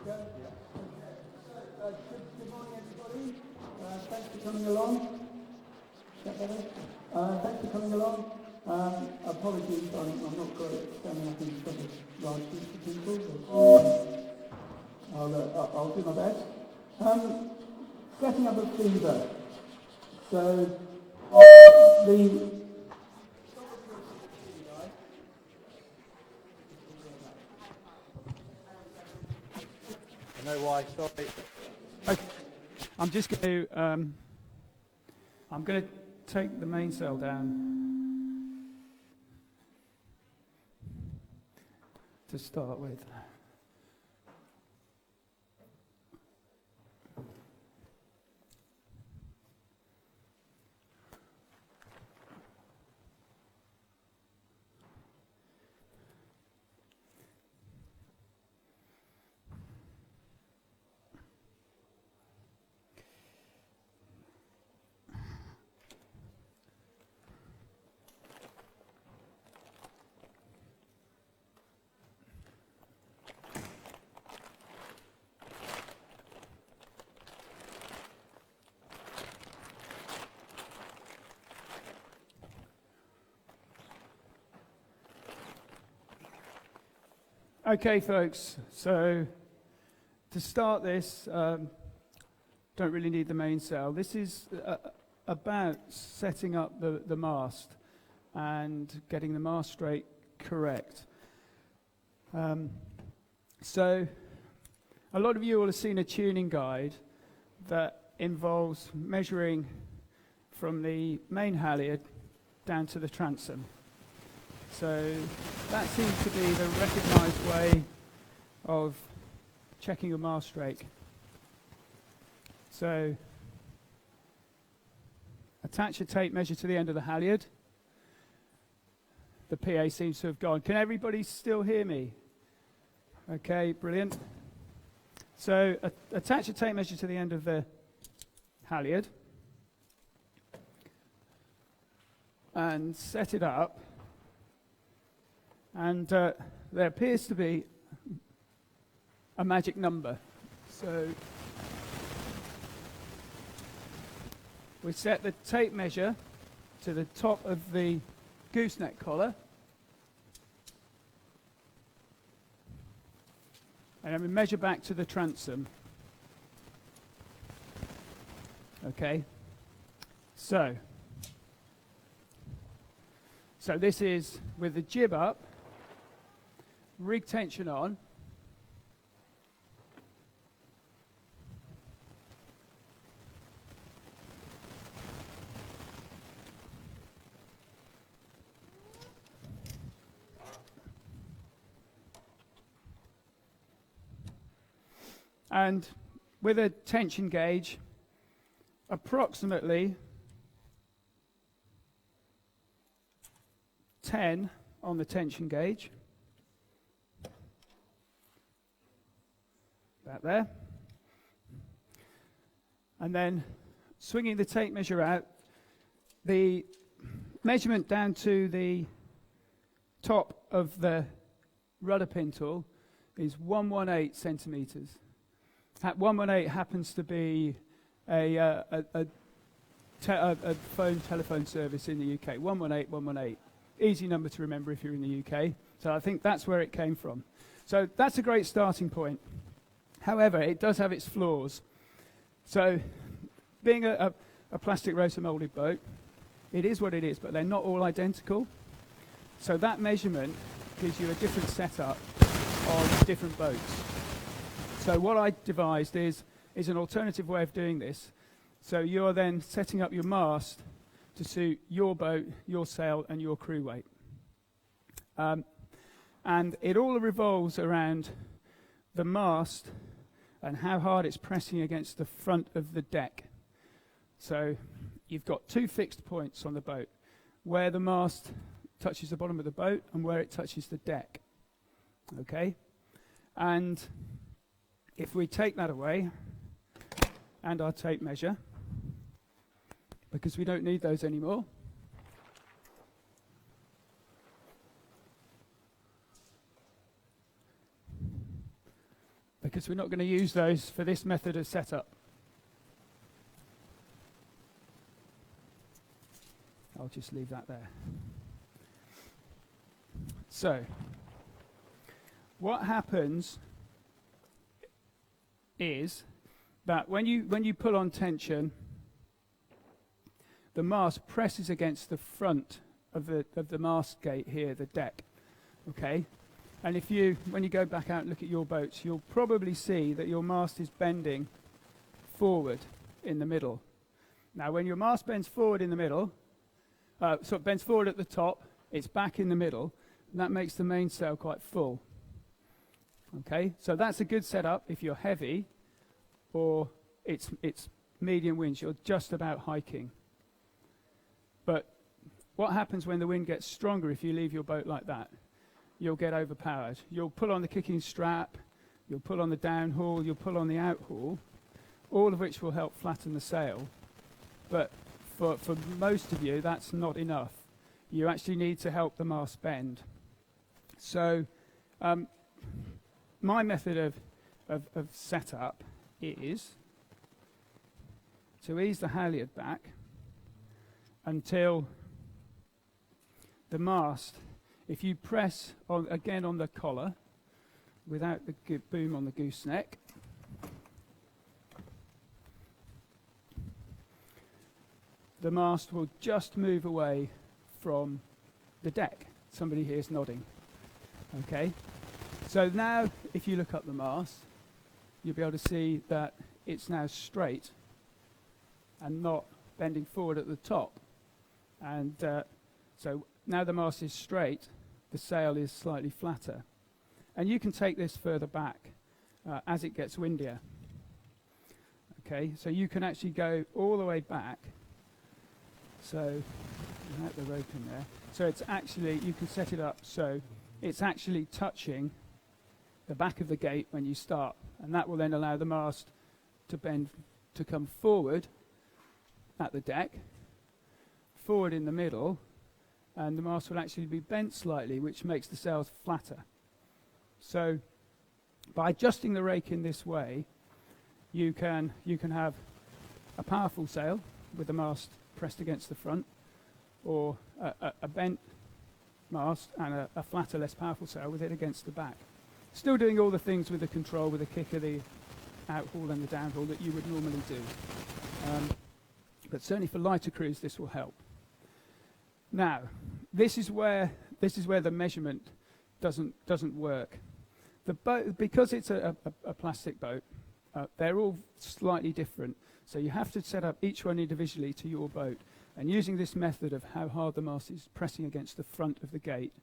go? Yeah. So, good morning, everybody. Thanks for coming along. Thanks for coming along. Apologies, I'm not great at standing up in front of large groups of people, but I'll do my best. Setting up a Feva. So, the I know why, sorry. Okay. I'm just going to I'm going to take the mainsail down to start with. Okay, folks, so to start this, don't really need the mainsail. This is about setting up the mast and getting the mast rate correct. So a lot of you will have seen a tuning guide that involves measuring from the main halyard down to the transom. So that seems to be the recognised way of checking your mast rate. So attach a tape measure to the end of the halyard. The PA seems to have gone. Can everybody still hear me? Okay, brilliant. So attach a tape measure to the end of the halyard and set it up. And there appears to be a magic number. So we set the tape measure to the top of the gooseneck collar. And then we measure back to the transom. Okay. So this is with the jib up, rig tension on, and with a tension gauge approximately 10 on the tension gauge. About there. And then swinging the tape measure out, the measurement down to the top of the rudder pin tool is 118 centimetres. 118 happens to be a telephone service in the UK. 118, 118. Easy number to remember if you're in the UK. So I think that's where it came from. So that's a great starting point. However, it does have its flaws. So being a plastic rotor molded boat, it is what it is, but they're not all identical. So that measurement gives you a different setup on different boats. So what I devised is an alternative way of doing this. So you're then setting up your mast to suit your boat, your sail, and your crew weight. And it all revolves around the mast and how hard it's pressing against the front of the deck. So you've got two fixed points on the boat, where the mast touches the bottom of the boat and where it touches the deck. Okay? And if we take that away, and our tape measure, because we don't need those anymore, because we're not going to use those for this method of setup. I'll just leave that there. So, what happens is that when you pull on tension, the mast presses against the front of the mast gate here, the deck. Okay, and when you go back out and look at your boats, you'll probably see that your mast is bending forward in the middle. Now, when your mast bends forward in the middle, so it bends forward at the top, it's back in the middle, and that makes the mainsail quite full. Okay, so that's a good setup if you're heavy, or it's medium winds, you're just about hiking. But what happens when the wind gets stronger if you leave your boat like that? You'll get overpowered. You'll pull on the kicking strap, you'll pull on the downhaul, you'll pull on the outhaul, all of which will help flatten the sail. But for most of you, that's not enough. You actually need to help the mast bend. So my method of setup is to ease the halyard back until the mast, if you press again on the collar without the boom on the gooseneck, the mast will just move away from the deck. Somebody here is nodding. Okay, so now if you look up the mast, you'll be able to see that it's now straight and not bending forward at the top. And so now the mast is straight, the sail is slightly flatter. And you can take this further back as it gets windier. Okay, so you can actually go all the way back. So, without the rope in there. So it's actually, you can set it up so it's actually touching the back of the gate when you start. And that will then allow the mast to bend, to come forward at the deck, forward in the middle, and the mast will actually be bent slightly, which makes the sails flatter. So by adjusting the rake in this way, you can have a powerful sail with the mast pressed against the front, or a bent mast and a flatter, less powerful sail with it against the back. Still doing all the things with the control, with the kicker, the outhaul and the downhaul that you would normally do. But certainly for lighter crews, this will help. Now, this is where the measurement doesn't work. The boat, because it's a plastic boat, they're all slightly different. So you have to set up each one individually to your boat. And using this method of how hard the mast is pressing against the front of the gate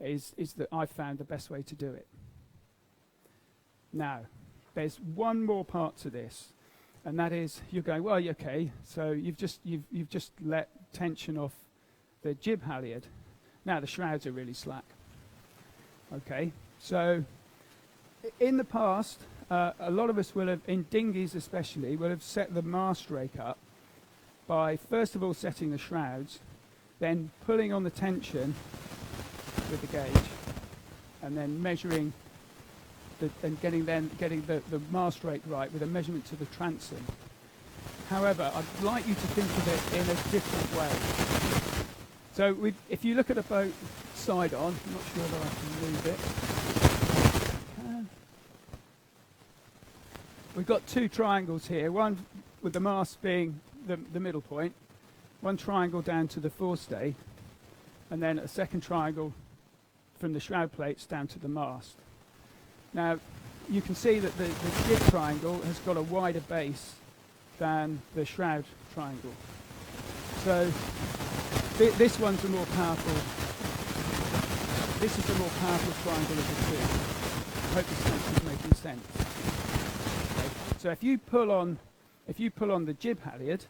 is that I've found the best way to do it. Now, there's one more part to this, and that is you're going, well, okay, so you've just let tension off the jib halyard. Now the shrouds are really slack. Okay, so in the past, a lot of us will have, in dinghies especially, will have set the mast rake up by first of all setting the shrouds, then pulling on the tension with the gauge, and then measuring and getting the mast rake right with a measurement to the transom. However, I'd like you to think of it in a different way. So if you look at a boat side on, I'm not sure that I can move it. We've got two triangles here, one with the mast being the middle point, one triangle down to the forestay, and then a second triangle from the shroud plates down to the mast. Now, you can see that the jib triangle has got a wider base than the shroud triangle. So this one's a more powerful, this is the more powerful triangle of the two. I hope this sense is making sense. Okay. So if you pull on the jib halyard,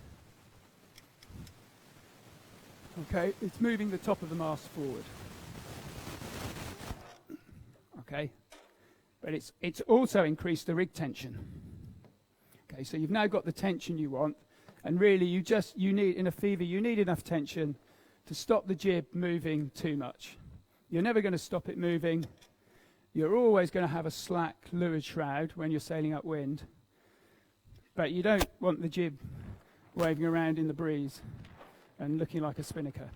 okay, it's moving the top of the mast forward. Okay, but it's also increased the rig tension. Okay, so you've now got the tension you want, and really you need, in a Feva, you need enough tension to stop the jib moving too much. You're never going to stop it moving You're always going to have a slack leeward shroud when you're sailing upwind, but you don't want the jib waving around in the breeze and looking like a spinnaker.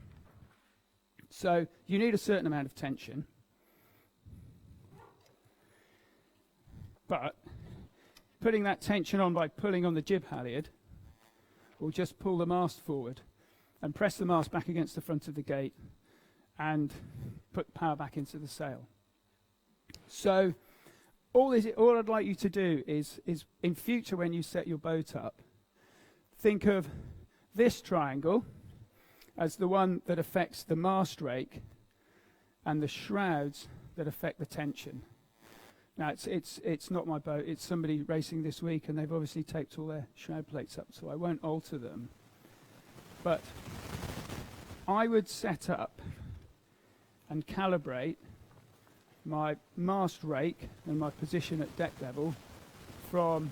So you need a certain amount of tension, but putting that tension on by pulling on the jib halyard will just pull the mast forward and press the mast back against the front of the gate and put power back into the sail. So all I'd like you to do is in future when you set your boat up, think of this triangle as the one that affects the mast rake and the shrouds that affect the tension. Now it's not my boat, it's somebody racing this week, and they've obviously taped all their shroud plates up, so I won't alter them. But I would set up and calibrate my mast rake and my position at deck level from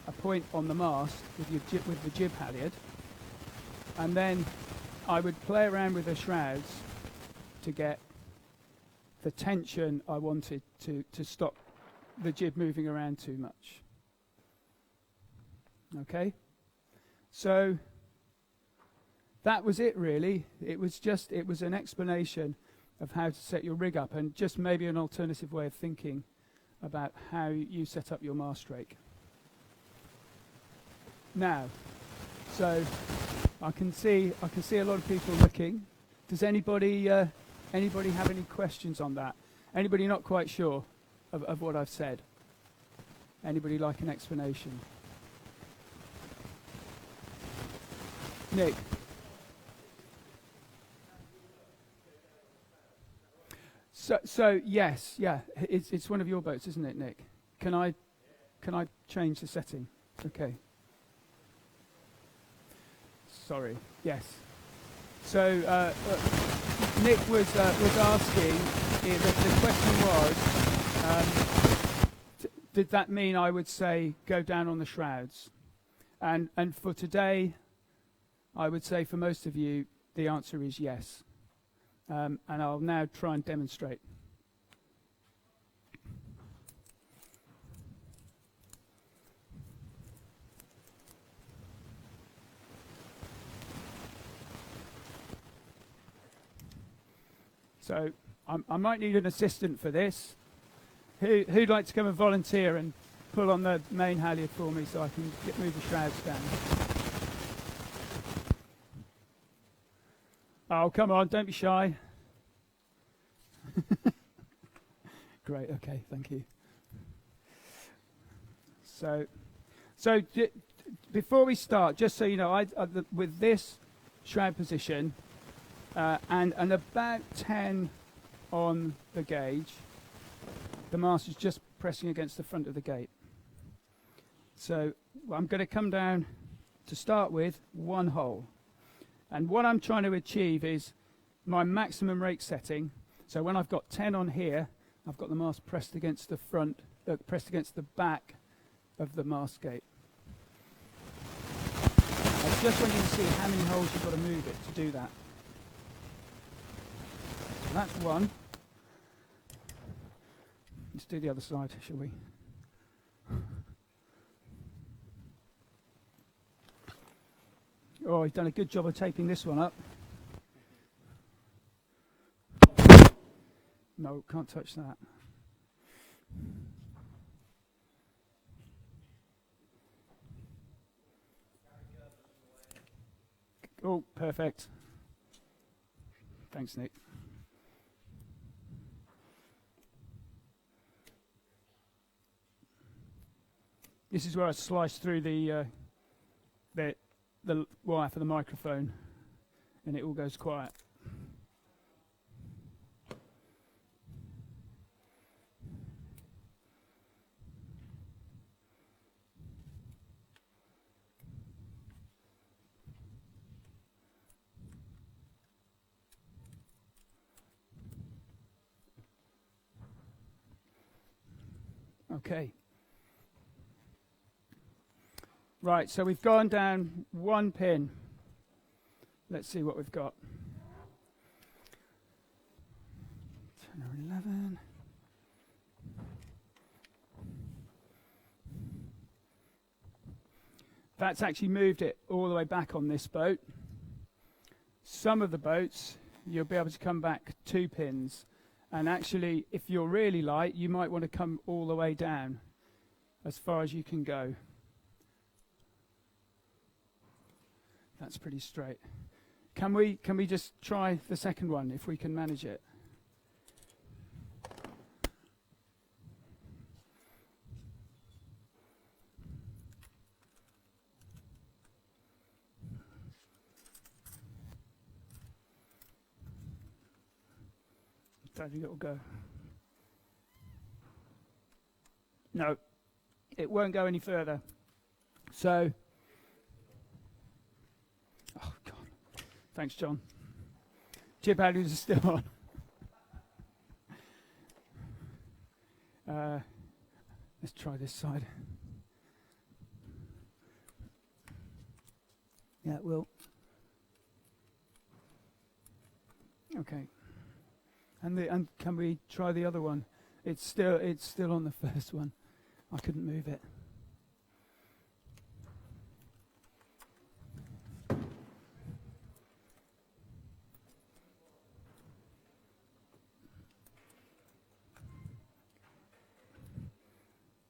a point on the mast with the jib halyard, and then I would play around with the shrouds to get the tension I wanted to stop the jib moving around too much. Okay? So that was it really. It was an explanation of how to set your rig up, and just maybe an alternative way of thinking about how you set up your mast rake. Now, so I can see a lot of people looking. Does anybody have any questions on that? Anybody not quite sure of what I've said? Anybody like an explanation? Nick? So yes, yeah, it's one of your boats, isn't it, Nick? Can I change the setting? Okay. Sorry. Yes. So Nick was asking. The question was, did that mean I would say go down on the shrouds? And for today, I would say for most of you, the answer is yes. And I'll now try and demonstrate. So I might need an assistant for this. Who'd like to come and volunteer and pull on the main halyard for me so I can move the shrouds down? Oh, come on, don't be shy. Great, okay, thank you. So before we start, just so you know, with this shroud position and about 10 on the gauge, the mast is just pressing against the front of the gate. So I'm going to come down to start with one hole. And what I'm trying to achieve is my maximum rake setting. So when I've got 10 on here, I've got the mast pressed against the front, pressed against the back of the mast gate. I just want you to see how many holes you've got to move it to do that. So that's one. Let's do the other side, shall we? Oh, he's done a good job of taping this one up. No, can't touch that. Oh, perfect. Thanks, Nick. This is where I sliced through the wire for the microphone, and it all goes quiet. Okay. Right, so we've gone down one pin. Let's see what we've got. 10 or 11. That's actually moved it all the way back on this boat. Some of the boats, you'll be able to come back 2 pins. And actually, if you're really light, you might want to come all the way down as far as you can go. That's pretty straight. Can we just try the second one, if we can manage it? Don't think it'll go. No, it won't go any further. So, oh God, thanks, John. Chip handles are still on. Let's try this side. Yeah, it will. Okay. And can we try the other one? It's still on the first one. I couldn't move it.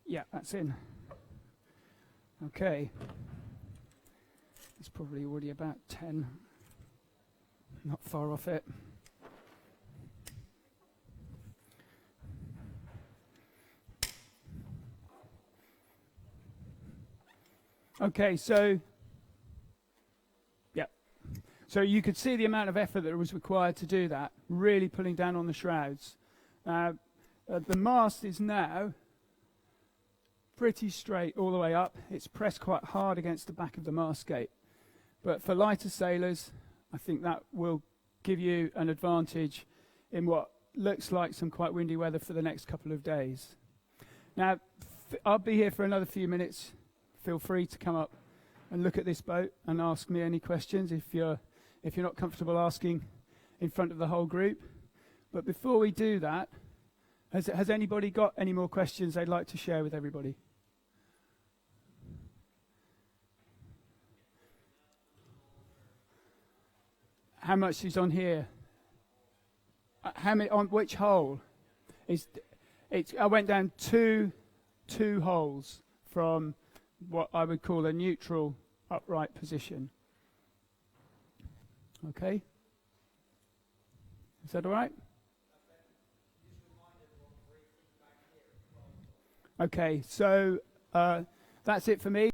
Yeah, that's in. Okay. It's probably already about 10. Not far off it. Okay, so, yeah. So you could see the amount of effort that was required to do that, really pulling down on the shrouds. The mast is now pretty straight all the way up. It's pressed quite hard against the back of the mast gate. But for lighter sailors, I think that will give you an advantage in what looks like some quite windy weather for the next couple of days. Now, I'll be here for another few minutes. Feel free to come up and look at this boat and ask me any questions if you're not comfortable asking in front of the whole group. But before we do that, has anybody got any more questions they'd like to share with everybody? How much is on here? How many on which hole? I went down two holes from what I would call a neutral upright position. Okay? Is that all right? Okay, so that's it for me.